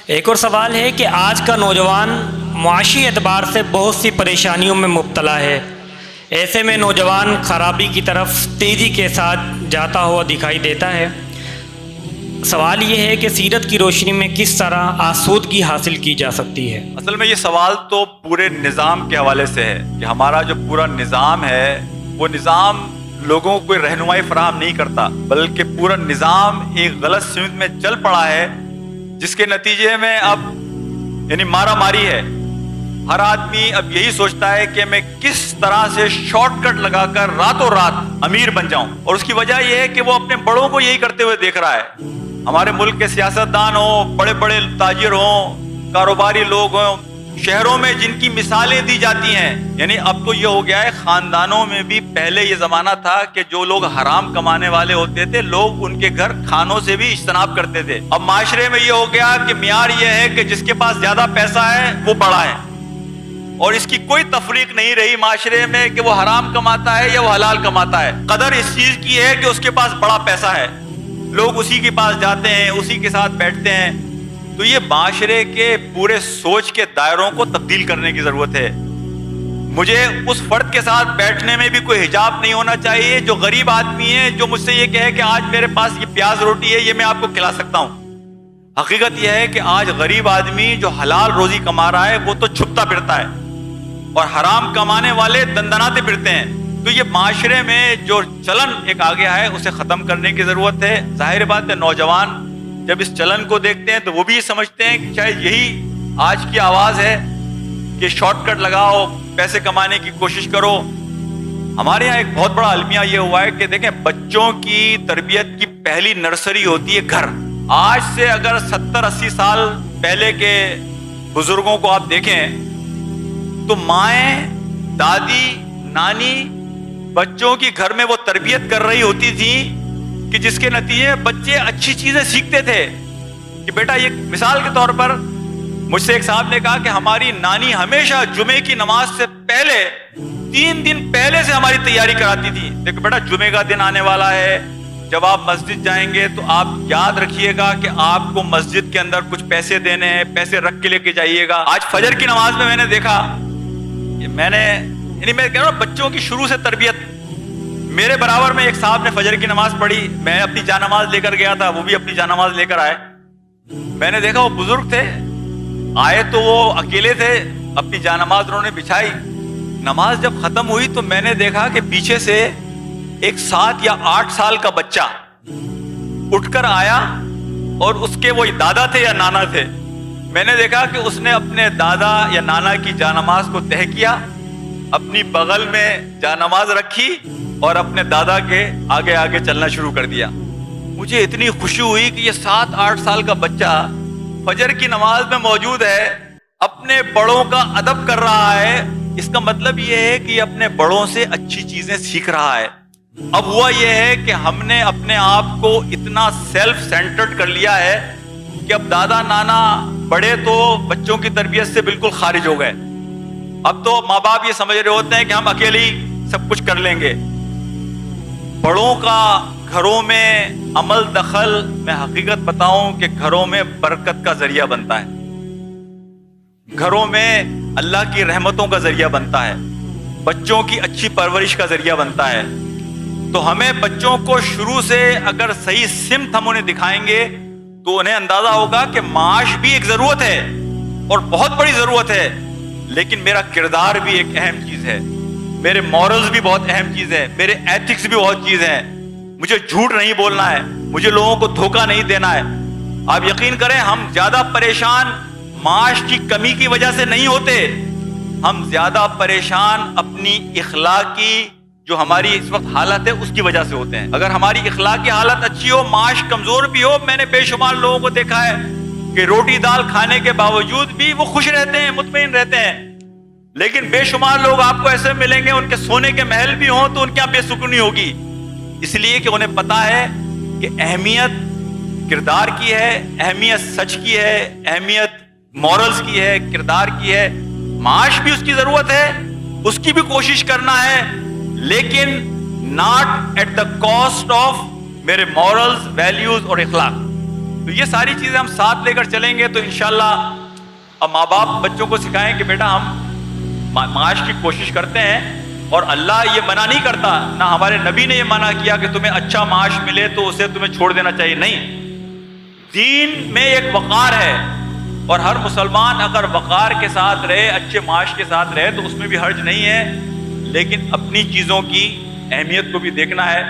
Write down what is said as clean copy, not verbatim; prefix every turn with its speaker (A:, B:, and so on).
A: ایک اور سوال ہے کہ آج کا نوجوان معاشی اعتبار سے بہت سی پریشانیوں میں مبتلا ہے، ایسے میں نوجوان خرابی کی طرف تیزی کے ساتھ جاتا ہوا دکھائی دیتا ہے۔ سوال یہ ہے کہ سیرت کی روشنی میں کس طرح آسودگی حاصل کی جا سکتی ہے؟
B: اصل میں یہ سوال تو پورے نظام کے حوالے سے ہے کہ ہمارا جو پورا نظام ہے وہ نظام لوگوں کو کوئی رہنمائی فراہم نہیں کرتا، بلکہ پورا نظام ایک غلط سمت میں چل پڑا ہے، جس کے نتیجے میں اب مارا ماری ہے۔ ہر آدمی اب یہی سوچتا ہے کہ میں کس طرح سے شارٹ کٹ لگا کر راتوں رات امیر بن جاؤں، اور اس کی وجہ یہ ہے کہ وہ اپنے بڑوں کو یہی کرتے ہوئے دیکھ رہا ہے۔ ہمارے ملک کے سیاستدان ہوں، بڑے بڑے تاجر ہوں، کاروباری لوگ ہوں، شہروں میں جن کی مثالیں دی جاتی ہیں، اب تو یہ ہو گیا ہے خاندانوں میں بھی۔ پہلے یہ زمانہ تھا کہ جو لوگ حرام کمانے والے ہوتے تھے، لوگ ان کے گھر کھانوں سے بھی اجتناب کرتے تھے۔ اب معاشرے میں یہ ہو گیا کہ معیار یہ ہے کہ جس کے پاس زیادہ پیسہ ہے وہ بڑا ہے، اور اس کی کوئی تفریق نہیں رہی معاشرے میں کہ وہ حرام کماتا ہے یا وہ حلال کماتا ہے۔ قدر اس چیز کی ہے کہ اس کے پاس بڑا پیسہ ہے، لوگ اسی کے پاس جاتے ہیں، اسی کے ساتھ بیٹھتے ہیں۔ تو یہ معاشرے کے پورے سوچ کے دائروں کو تبدیل کرنے کی ضرورت ہے۔ مجھے اس فرد کے ساتھ بیٹھنے میں بھی کوئی حجاب نہیں ہونا چاہیے جو غریب آدمی ہے، جو مجھ سے یہ کہے کہ آج میرے پاس یہ پیاز روٹی ہے، یہ میں آپ کو کھلا سکتا ہوں۔ حقیقت یہ ہے کہ آج غریب آدمی جو حلال روزی کما رہا ہے وہ تو چھپتا پھرتا ہے، اور حرام کمانے والے دندناتے پھرتے ہیں۔ تو یہ معاشرے میں جو چلن ایک آ گیا ہے اسے ختم کرنے کی ضرورت ہے۔ ظاہر بات ہے نوجوان جب اس چلن کو دیکھتے ہیں تو وہ بھی سمجھتے ہیں کہ شاید یہی آج کی آواز ہے کہ شارٹ کٹ لگاؤ، پیسے کمانے کی کوشش کرو۔ ہمارے یہاں ایک بہت بڑا المیہ یہ ہوا ہے کہ دیکھیں، بچوں کی تربیت کی پہلی نرسری ہوتی ہے گھر۔ آج سے اگر 70-80 سال پہلے کے بزرگوں کو آپ دیکھیں تو مائیں، دادی، نانی بچوں کی گھر میں وہ تربیت کر رہی ہوتی تھی کہ جس کے نتیجے بچے اچھی چیزیں سیکھتے تھے۔ کہ بیٹا، یہ مثال کے طور پر مجھ سے ایک صاحب نے کہا کہ ہماری نانی ہمیشہ جمعے کی نماز سے پہلے 3 دن پہلے سے ہماری تیاری کراتی تھی۔ دیکھو بیٹا، جمعے کا دن آنے والا ہے، جب آپ مسجد جائیں گے تو آپ یاد رکھیے گا کہ آپ کو مسجد کے اندر کچھ پیسے دینے ہیں، پیسے رکھ کے لے کے جائیے گا۔ آج فجر کی نماز میں نے دیکھا، میں کہہ رہا ہوں بچوں کی شروع سے تربیت۔ میرے برابر میں ایک صاحب نے فجر کی نماز پڑھی، میں اپنی جانماز لے کر گیا تھا، وہ بھی اپنی جانماز لے کر آئے۔ میں نے دیکھا وہ بزرگ تھے، آئے تو وہ اکیلے تھے، اپنی جانماز انہوں نے بچھائی۔ نماز جب ختم ہوئی تو میں نے دیکھا کہ پیچھے سے ایک 7 یا 8 سال کا بچہ اٹھ کر آیا، اور اس کے وہ دادا تھے یا نانا تھے۔ میں نے دیکھا کہ اس نے اپنے دادا یا نانا کی جانماز کو تہہ کیا، اپنی بغل میں جانماز رکھی اور اپنے دادا کے آگے آگے چلنا شروع کر دیا۔ مجھے اتنی خوشی ہوئی کہ یہ 7-8 سال کا بچہ فجر کی نماز میں موجود ہے، اپنے بڑوں کا ادب کر رہا ہے۔ اس کا مطلب یہ ہے کہ یہ اپنے بڑوں سے اچھی چیزیں سیکھ رہا ہے۔ اب ہوا یہ ہے کہ ہم نے اپنے آپ کو اتنا سیلف سینٹرڈ کر لیا ہے کہ اب دادا نانا بڑے تو بچوں کی تربیت سے بالکل خارج ہو گئے۔ اب تو ماں باپ یہ سمجھ رہے ہوتے ہیں کہ ہم اکیلے ہی سب کچھ کر لیں گے۔ بڑوں کا گھروں میں عمل دخل، میں حقیقت بتاؤں کہ گھروں میں برکت کا ذریعہ بنتا ہے، گھروں میں اللہ کی رحمتوں کا ذریعہ بنتا ہے، بچوں کی اچھی پرورش کا ذریعہ بنتا ہے۔ تو ہمیں بچوں کو شروع سے اگر صحیح سمت ہم انہیں دکھائیں گے تو انہیں اندازہ ہوگا کہ معاش بھی ایک ضرورت ہے اور بہت بڑی ضرورت ہے، لیکن میرا کردار بھی ایک اہم چیز ہے، میرے مورلز بھی بہت اہم چیز ہے، میرے ایتھکس بھی بہت چیز ہیں۔ مجھے جھوٹ نہیں بولنا ہے، مجھے لوگوں کو دھوکہ نہیں دینا ہے۔ آپ یقین کریں، ہم زیادہ پریشان معاش کی کمی کی وجہ سے نہیں ہوتے، ہم زیادہ پریشان اپنی اخلاقی جو ہماری اس وقت حالت ہے اس کی وجہ سے ہوتے ہیں۔ اگر ہماری اخلاقی حالت اچھی ہو، معاش کمزور بھی ہو، میں نے بے شمار لوگوں کو دیکھا ہے کہ روٹی دال کھانے کے باوجود بھی وہ خوش رہتے ہیں، مطمئن رہتے ہیں۔ لیکن بے شمار لوگ آپ کو ایسے ملیں گے، ان کے سونے کے محل بھی ہوں تو ان کے یہاں بے سکونی ہوگی، اس لیے کہ انہیں پتا ہے کہ اہمیت کردار کی ہے، اہمیت سچ کی ہے، اہمیت مورلز کی ہے، کردار کی ہے۔ معاش بھی اس کی ضرورت ہے، اس کی بھی کوشش کرنا ہے، لیکن not at the cost of میرے مورلز، ویلیوز اور اخلاق۔ تو یہ ساری چیزیں ہم ساتھ لے کر چلیں گے تو انشاءاللہ اب ماں باپ بچوں کو سکھائیں کہ بیٹا ہم معاش کی کوشش کرتے ہیں اور اللہ یہ منع نہیں کرتا، نہ ہمارے نبی نے یہ منع کیا کہ تمہیں اچھا معاش ملے تو اسے تمہیں چھوڑ دینا چاہیے، نہیں، دین میں ایک وقار ہے اور ہر مسلمان اگر وقار کے ساتھ رہے، اچھے معاش کے ساتھ رہے تو اس میں بھی حرج نہیں ہے، لیکن اپنی چیزوں کی اہمیت کو بھی دیکھنا ہے۔